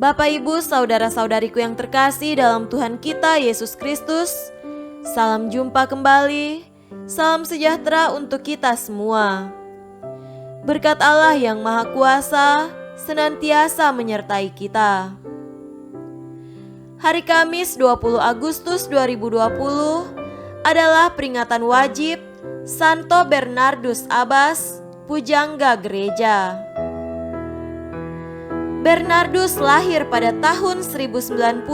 Bapak, Ibu, saudara-saudariku yang terkasih dalam Tuhan kita Yesus Kristus, salam jumpa kembali, salam sejahtera untuk kita semua. Berkat Allah yang Maha Kuasa senantiasa menyertai kita. Hari Kamis 20 Agustus 2020 adalah peringatan wajib Santo Bernardus Abbas, Pujangga Gereja. Bernardus lahir pada tahun 1090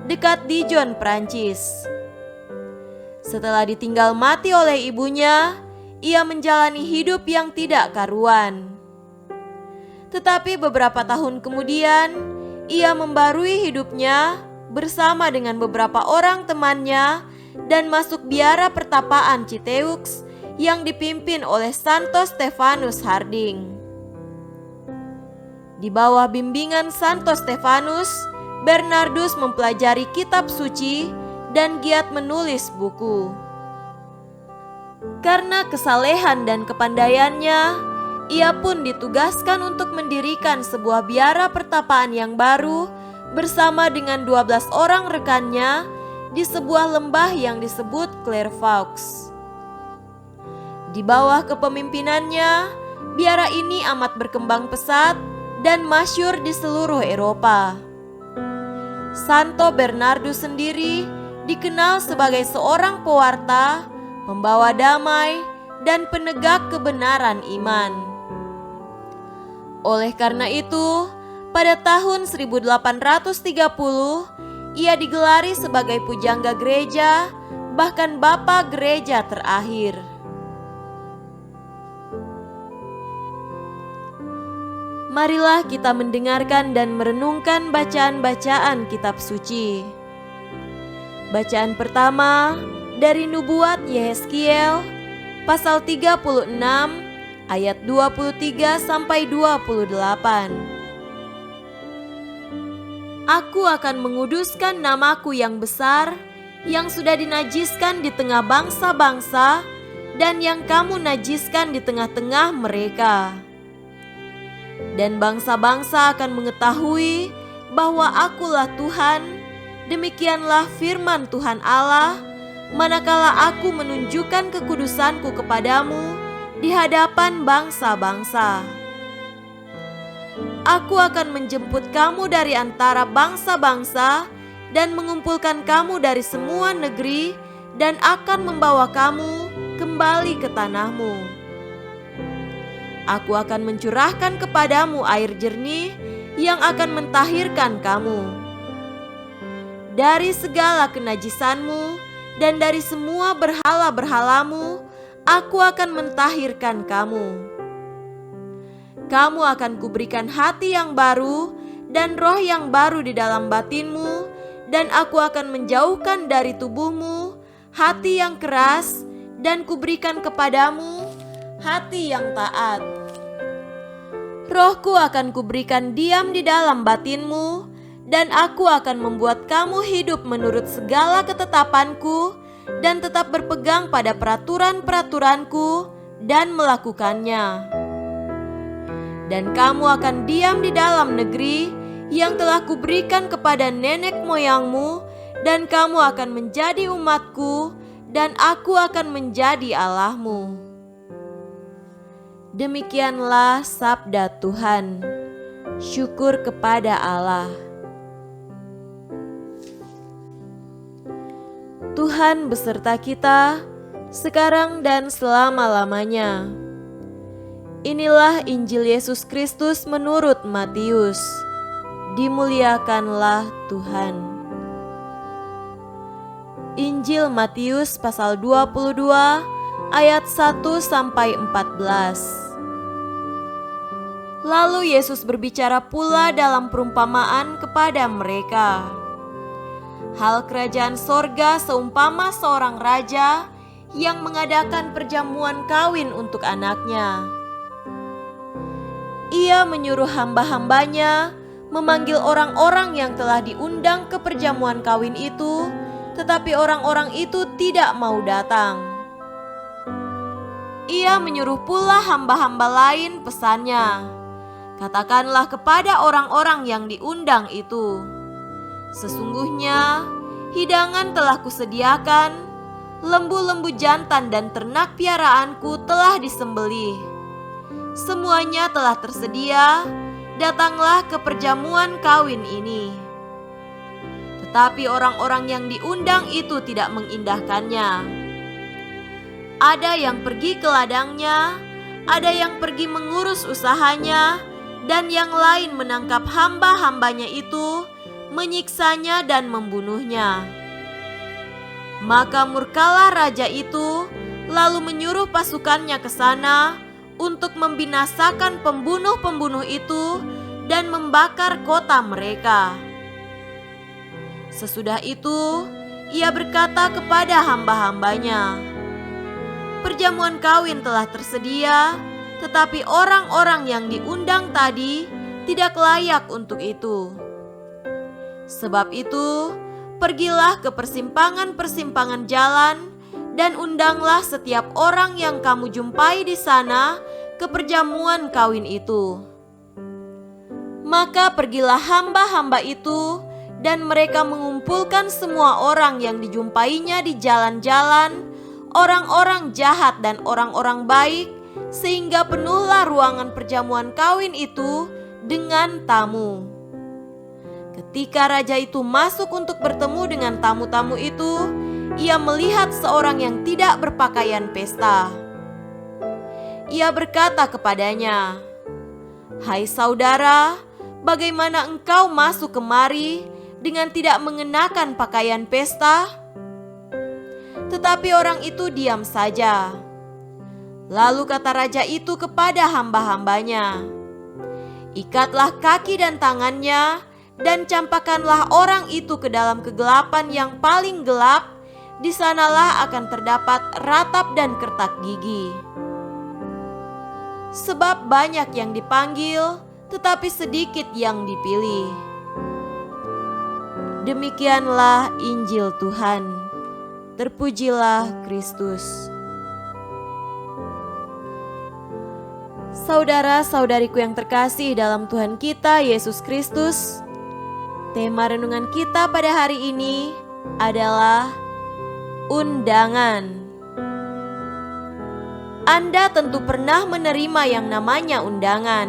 dekat Dijon, Prancis. Setelah ditinggal mati oleh ibunya, ia menjalani hidup yang tidak karuan. Tetapi beberapa tahun kemudian, ia membarui hidupnya bersama dengan beberapa orang temannya dan masuk biara pertapaan Citeux yang dipimpin oleh Santo Stefanus Harding. Di bawah bimbingan Santo Stefanus, Bernardus mempelajari kitab suci dan giat menulis buku. Karena kesalehan dan kepandaiannya, ia pun ditugaskan untuk mendirikan sebuah biara pertapaan yang baru bersama dengan 12 orang rekannya di sebuah lembah yang disebut Clairvaux. Di bawah kepemimpinannya, biara ini amat berkembang pesat dan masyhur di seluruh Eropa. Santo Bernardus sendiri dikenal sebagai seorang pewarta, pembawa damai, dan penegak kebenaran iman. Oleh karena itu, pada tahun 1830, ia digelari sebagai pujangga gereja, bahkan Bapa Gereja terakhir. Marilah kita mendengarkan dan merenungkan bacaan-bacaan kitab suci. Bacaan pertama dari nubuat Yehezkiel pasal 36 ayat 23 sampai 28. Aku akan menguduskan namaku yang besar yang sudah dinajiskan di tengah bangsa-bangsa dan yang kamu najiskan di tengah-tengah mereka. Dan bangsa-bangsa akan mengetahui bahwa akulah Tuhan, demikianlah firman Tuhan Allah, manakala aku menunjukkan kekudusanku kepadamu di hadapan bangsa-bangsa. Aku akan menjemput kamu dari antara bangsa-bangsa dan mengumpulkan kamu dari semua negeri dan akan membawa kamu kembali ke tanahmu. Aku akan mencurahkan kepadamu air jernih yang akan mentahirkan kamu dari segala kenajisanmu, dan dari semua berhala-berhalamu aku akan mentahirkan kamu. Kamu akan kuberikan hati yang baru dan roh yang baru di dalam batinmu, dan aku akan menjauhkan dari tubuhmu hati yang keras dan kuberikan kepadamu hati yang taat. Rohku akan kuberikan diam di dalam batinmu, dan aku akan membuat kamu hidup menurut segala ketetapanku dan tetap berpegang pada peraturan-peraturanku dan melakukannya. Dan kamu akan diam di dalam negeri yang telah kuberikan kepada nenek moyangmu, dan kamu akan menjadi umatku, dan aku akan menjadi Allahmu. Demikianlah sabda Tuhan. Syukur kepada Allah. Tuhan beserta kita sekarang dan selama-lamanya. Inilah Injil Yesus Kristus menurut Matius. Dimuliakanlah Tuhan. Injil Matius pasal 22 ayat 1 sampai 14. Lalu Yesus berbicara pula dalam perumpamaan kepada mereka. Hal kerajaan sorga seumpama seorang raja yang mengadakan perjamuan kawin untuk anaknya. Ia menyuruh hamba-hambanya memanggil orang-orang yang telah diundang ke perjamuan kawin itu, tetapi orang-orang itu tidak mau datang. Ia menyuruh pula hamba-hamba lain pesannya, Katakanlah kepada orang-orang yang diundang itu, sesungguhnya hidangan telah kusediakan, lembu-lembu jantan dan ternak piaraanku telah disembelih. Semuanya telah tersedia, datanglah ke perjamuan kawin ini. Tetapi orang-orang yang diundang itu tidak mengindahkannya. Ada yang pergi ke ladangnya, ada yang pergi mengurus usahanya, dan yang lain menangkap hamba-hambanya itu, menyiksanya dan membunuhnya. Maka murkalah raja itu, lalu menyuruh pasukannya ke sana untuk membinasakan pembunuh-pembunuh itu dan membakar kota mereka. Sesudah itu, ia berkata kepada hamba-hambanya, perjamuan kawin telah tersedia, tetapi orang-orang yang diundang tadi tidak layak untuk itu. Sebab itu, pergilah ke persimpangan-persimpangan jalan dan undanglah setiap orang yang kamu jumpai di sana ke perjamuan kawin itu. Maka pergilah hamba-hamba itu, dan mereka mengumpulkan semua orang yang dijumpainya di jalan-jalan, orang-orang jahat dan orang-orang baik, sehingga penuhlah ruangan perjamuan kawin itu dengan tamu. Ketika raja itu masuk untuk bertemu dengan tamu-tamu itu, ia melihat seorang yang tidak berpakaian pesta. Ia berkata kepadanya, "Hai saudara, bagaimana engkau masuk kemari dengan tidak mengenakan pakaian pesta?" Tetapi orang itu diam saja. Lalu kata raja itu kepada hamba-hambanya, "Ikatlah kaki dan tangannya, dan campakkanlah orang itu ke dalam kegelapan yang paling gelap, di sanalah akan terdapat ratap dan kertak gigi. Sebab banyak yang dipanggil, tetapi sedikit yang dipilih." Demikianlah Injil Tuhan. Terpujilah Kristus. Saudara-saudariku yang terkasih dalam Tuhan kita Yesus Kristus, tema renungan kita pada hari ini adalah undangan. Anda tentu pernah menerima yang namanya undangan.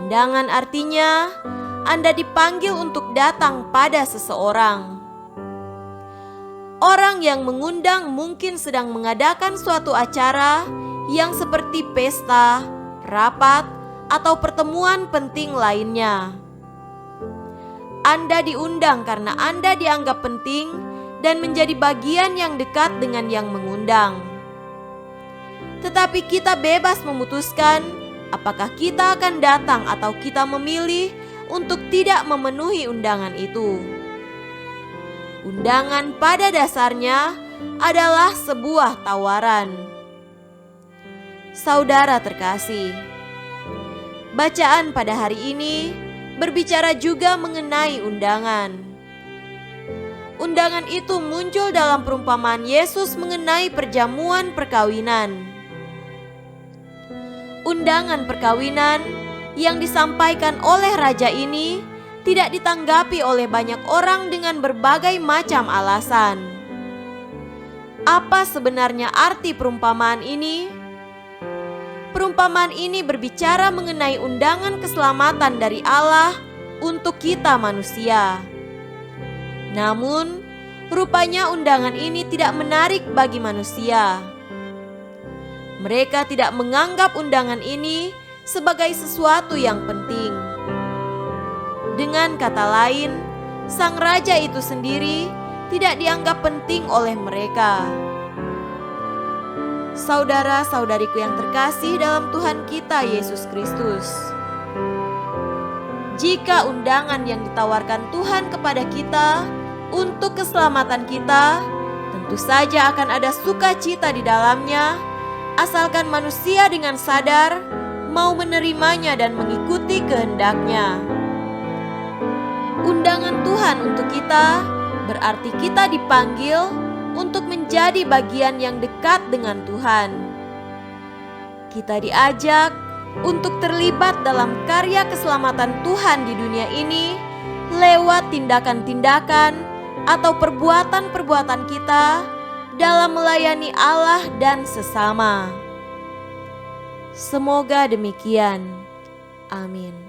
Undangan artinya Anda dipanggil untuk datang pada seseorang. Orang yang mengundang mungkin sedang mengadakan suatu acara yang seperti pesta, rapat, atau pertemuan penting lainnya. Anda diundang karena Anda dianggap penting dan menjadi bagian yang dekat dengan yang mengundang. Tetapi kita bebas memutuskan apakah kita akan datang atau kita memilih untuk tidak memenuhi undangan itu. Undangan pada dasarnya adalah sebuah tawaran. Saudara terkasih, bacaan pada hari ini berbicara juga mengenai undangan. Undangan itu muncul dalam perumpamaan Yesus mengenai perjamuan perkawinan. Undangan perkawinan yang disampaikan oleh raja ini tidak ditanggapi oleh banyak orang dengan berbagai macam alasan. Apa sebenarnya arti perumpamaan ini? Perumpamaan ini berbicara mengenai undangan keselamatan dari Allah untuk kita manusia. Namun, rupanya undangan ini tidak menarik bagi manusia. Mereka tidak menganggap undangan ini sebagai sesuatu yang penting. Dengan kata lain, sang raja itu sendiri tidak dianggap penting oleh mereka. Saudara-saudariku yang terkasih dalam Tuhan kita Yesus Kristus, jika undangan yang ditawarkan Tuhan kepada kita untuk keselamatan kita, tentu saja akan ada sukacita di dalamnya, asalkan manusia dengan sadar mau menerimanya dan mengikuti kehendaknya. Undangan Tuhan untuk kita berarti kita dipanggil untuk menjadi bagian yang dekat dengan Tuhan. Kita diajak untuk terlibat dalam karya keselamatan Tuhan di dunia ini lewat tindakan-tindakan atau perbuatan-perbuatan kita dalam melayani Allah dan sesama. Semoga demikian. Amin.